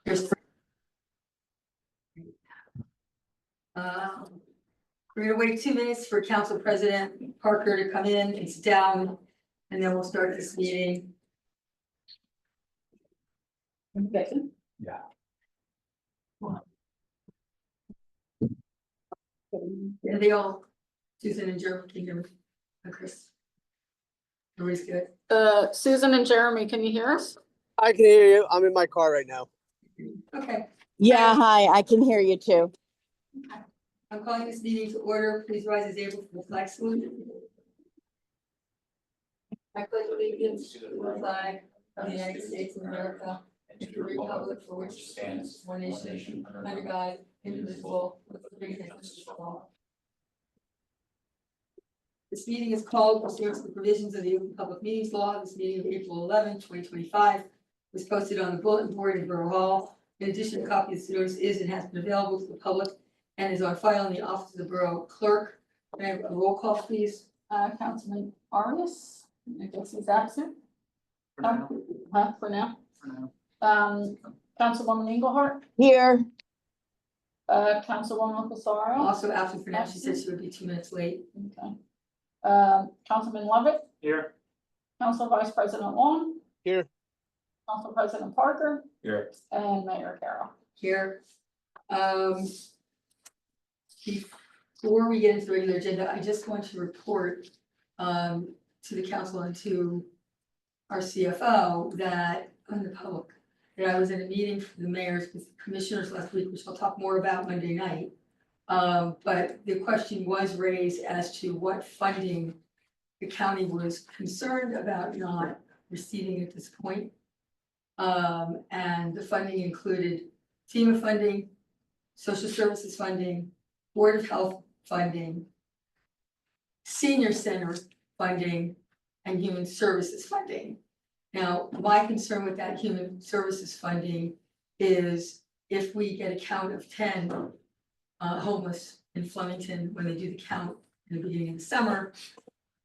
There's we're gonna wait 2 minutes for Council President Parker to come in, it's down, and then we'll start this meeting. Yeah. Are they all, Susan and Joe, can you hear me? And Chris? Everybody's good? Susan and Jeremy, can you hear us? I can hear you. I'm in my car right now. Okay, Yeah, hi, I can hear you too. I'm calling this meeting to order, please rise as able for the flag salute. I pledge allegiance to the flag of the United States of America and to the republic for which it stands, one nation, under God, indivisible, with liberty and justice for all. This meeting is called pursuant to the provisions of the Open Public Meetings Law. This meeting of April 11, 2025 was posted on the bulletin board in Borough Hall. In addition, a copy of this notice is and has been available to the public and is on file in the office of the Borough Clerk. Can I have a roll call, please? Councilman Arias, I guess he's absent. For now. Councilwoman Engelhardt, Here, Councilwoman Pissarro. Also absent for now, she said she would be 2 minutes late. Okay. Councilman Lovett, Here. Council Vice President Long, Here. Council President Parker, Here. and Mayor Carroll. Here. Before we get into the regular agenda, I just want to report to the council and to our CFO that on the public, that I was in a meeting for the mayors with commissioners last week, which I'll talk more about Monday night. But the question was raised as to what funding the county was concerned about not receiving at this point. And the funding included FEMA funding, social services funding, Board of Health funding, senior center funding, and human services funding. Now, my concern with that human services funding is if we get a count of 10 homeless in Flemington when they do the count in the beginning of the summer,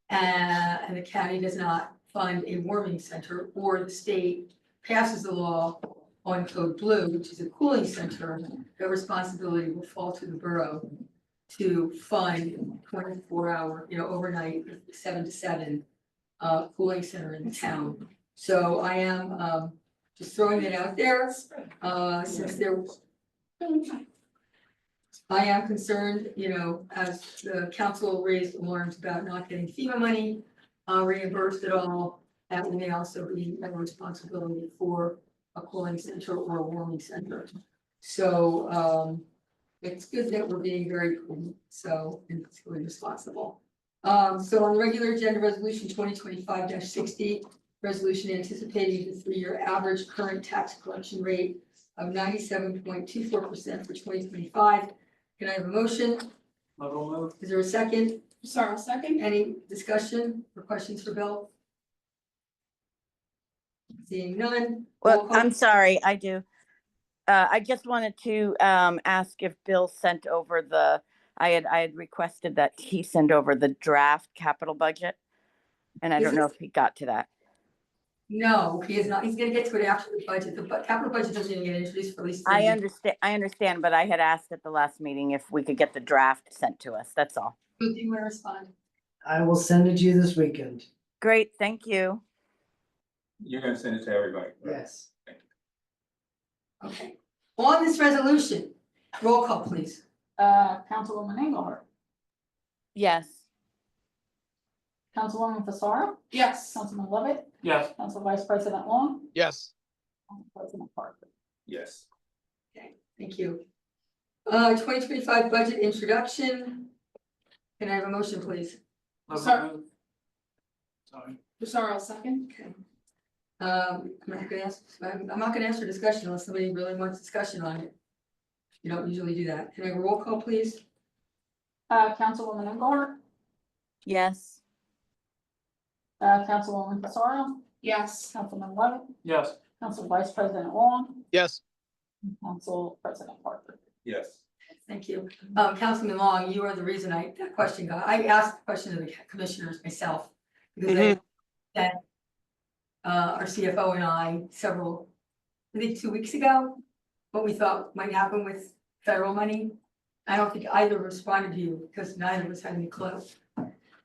and the county does not fund a warming center, or the state passes the law on Code Blue, which is a cooling center, the responsibility will fall to the borough to fund 24-hour, overnight, 7 to 7 cooling center in the town. So I am just throwing it out there, since I am concerned, as the council raised alarms about not getting FEMA money reimbursed at all, that we may also be a responsibility for a cooling center or a warming center. So it's good that we're being very prudent, and it's really responsible. So on the regular agenda, resolution 2025-60, resolution anticipating the 3-year average current tax collection rate of 97.24% for 2025. Can I have a motion? Is there a second? Sorry, second. Any discussion or questions for Bill? Seeing none. roll well, call. I'm sorry, I do. I just wanted to ask if Bill sent over I had requested that he send over the draft capital budget. And I don't know if he got to that. No, he is not. He's gonna get to it after the budget. The capital budget doesn't even get introduced for at least. I understand, but I had asked at the last meeting if we could get the draft sent to us, that's all. Who do you want to respond? I will send it to you this weekend. Great, thank you. You're gonna send it to everybody. right? Yes. Okay. On this resolution, roll call, please. Councilwoman Engelhardt, Yes, Councilwoman Pissarro, Yes. Councilman Lovett, Yes. Council Vice President Long, Yes. Council President Parker. Yes. Okay, thank you. 2025 budget introduction. Can I have a motion, please? Sorry. Sorry. Pissarro, second. Okay. I'm not gonna ask for discussion unless somebody really wants discussion on it. You don't usually do that. Can I have a roll call, please? Councilwoman Engelhardt, yes, Councilwoman Pissarro. Yes. Councilman Lovett, Yes. Council Vice President Long, Yes. and Council President Parker. Yes. Thank you. Councilman Long, you are the reason that question I asked the question of the commissioners myself. Because our CFO and I I think 2 weeks ago, what we thought might happen with federal money. I don't think either responded to you because neither of us had any clue.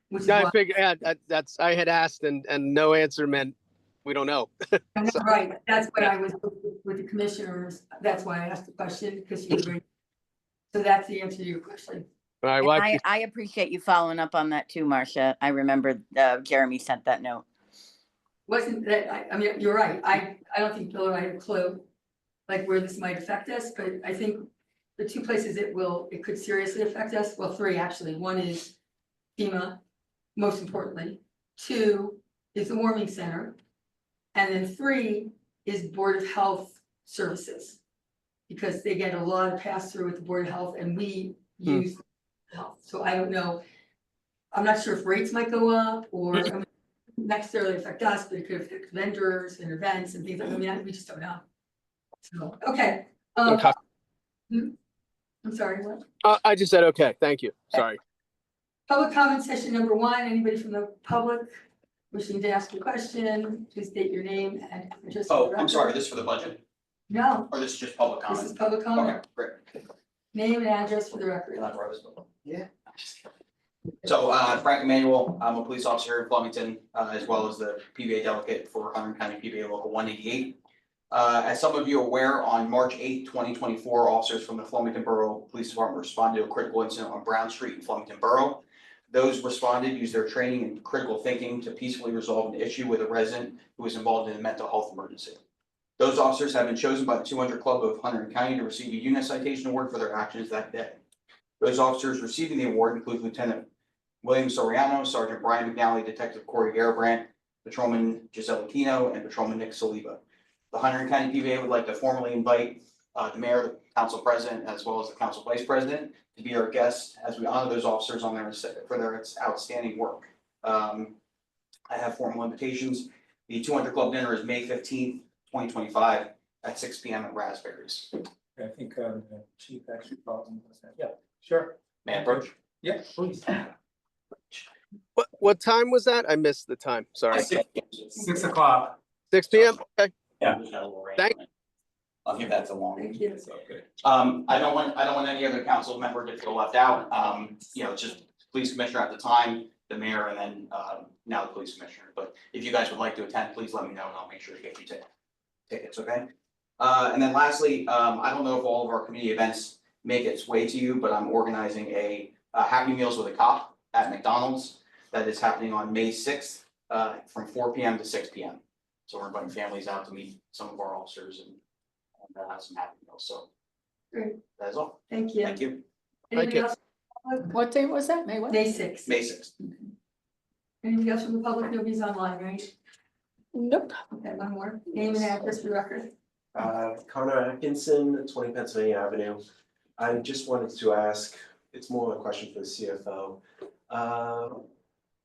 Which is Yeah, I why, figured, yeah, that's, I had asked and no answer meant we don't know. So- right, that's what I was with the commissioners, that's why I asked the question, because you agreed. So that's the answer to your question. All right, And well, I I appreciate you following up on that too, Marcia. I remember Jeremy sent that note. Wasn't that, I mean, you're right, I don't think Bill and I had a clue, like where this might affect us, but I think the two places it could seriously affect us, well, three actually, one is FEMA, most importantly. Two is the warming center. And then three is Board of Health Services. Because they get a lot of pass through with the Board of Health and we use health, so I don't know. I'm not sure if rates might go up or I mean, necessarily affect us, but it could affect vendors and events and things like, I mean, we just don't know. So, okay. Okay. I'm sorry, what? I just said, okay, thank you. Sorry. Public comment session number one, anybody from the public wishing to ask a question, please state your name and address. for the Oh, I'm record. sorry, this is for the budget, No, or this is just public this is comment? public comment, Okay, great. name and address for the record. Can I borrow this book? Yeah. So, Frank Emanuel, I'm a police officer in Flemington, as well as the PBA delegate for Hunter County PBA Local 188. As some of you are aware, on March 8, 2024, officers from the Flemington Borough Police Department responded to a critical incident on Brown Street in Flemington Borough. Those responded used their training and critical thinking to peacefully resolve an issue with a resident who was involved in a mental health emergency. Those officers have been chosen by the 200 Club of Hunter County to receive a unit citation award for their actions that day. Those officers receiving the award include Lieutenant William Soriano, Sergeant Brian McNally, Detective Corey Garabrandt, Patrolman Giselle Aquino, and Patrolman Nick Saliba. The Hunter County PBA would like to formally invite the mayor, the council president, as well as the council vice president to be our guests as we honor those officers on for their outstanding work. I have formal invitations. The 200 Club dinner is May 15th, 2025 at 6 p.m. at Raspberries. I think the chief actually called and said, yeah, sure, May I approach? yeah, please. What time was that? I missed the time. Sorry. 6 o'clock. 6 p.m. Okay. Yeah. Thank- I'll give that to Lauren. Thank you. Okay. I don't want any other council member to feel left out. You know, just police commissioner at the time, the mayor, and then now the police commissioner. But if you guys would like to attend, please let me know and I'll make sure to get you tickets, okay? And then lastly, I don't know if all of our community events make its way to you, but I'm organizing a Happy Meals with a Cop at McDonald's that is happening on May 6th from 4 p.m. to 6 p.m. So we're inviting families out to meet some of our officers and have some happy meals. So Great. that is all. Thank you. Thank you. Anybody you. else? What date was that? May what? May 6th. May 6th. Anybody else from the public? Nobody's online, right? Nope. Okay, one more. Name and address for the record. Connor Atkinson, 20 Pennsylvania Avenue. I just wanted to ask, it's more of a question for the CFO.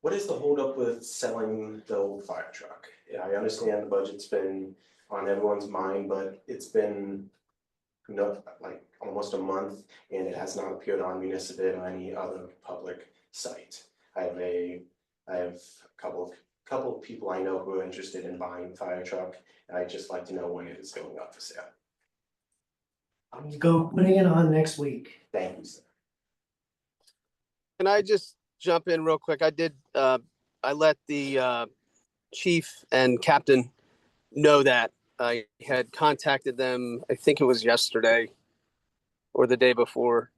What is the holdup with selling the old fire truck? Yeah, I understand the budget's been on everyone's mind, but it's been like almost a month and it has not appeared on Municipal or any other public site. I have a couple of people I know who are interested in buying the fire truck. And I'd just like to know when it is going up for sale. I'm putting it on next week. Thank you, sir. Can I just jump in real quick? I let the chief and captain know that I had contacted them. I think it was yesterday or the day before.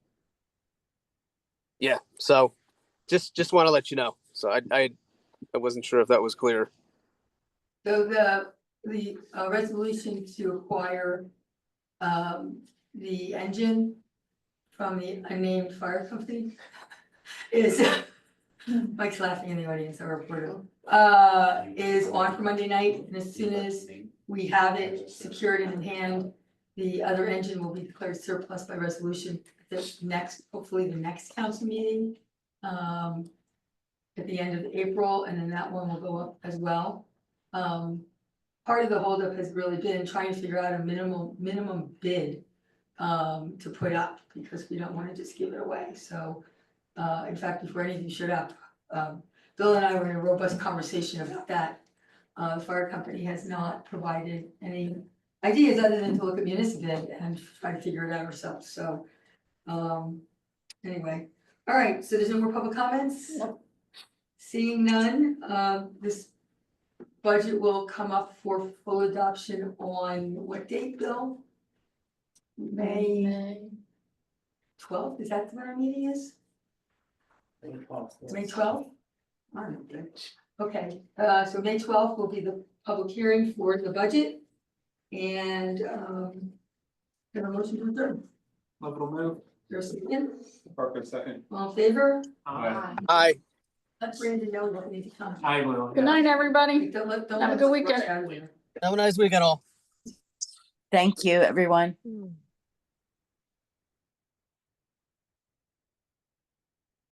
Yeah, so just want to let you know. So I wasn't sure if that was clear. So the resolution to acquire the engine from the unnamed fire company is, Mike's laughing in the audience, our reporter, is on for Monday night, and as soon as we have it secured and in hand, the other engine will be declared surplus by resolution at the next, hopefully the next council meeting, at the end of April, and then that one will go up as well. Part of the holdup has really been trying to figure out a minimum bid to put up, because we don't want to just give it away. So in fact, before any of you showed up, Bill and I were in a robust conversation about that. The fire company has not provided any ideas other than to look at municipal and try to figure it out ourselves, so. Anyway, all right, so there's no more public comments? Nope. Seeing none, this budget will come up for full adoption on what date, Bill? May 12th, is that when our meeting is? May 12th? All right, good. Okay, so May 12th will be the public hearing for the budget. And, can I motion to adjourn? Little move. There's a second, Parker second. all in favor? Aye. Let Brandon know that we need to come. I will. Good night, everybody. Don't let. Have a good weekend. Have a nice weekend all. Thank you, everyone.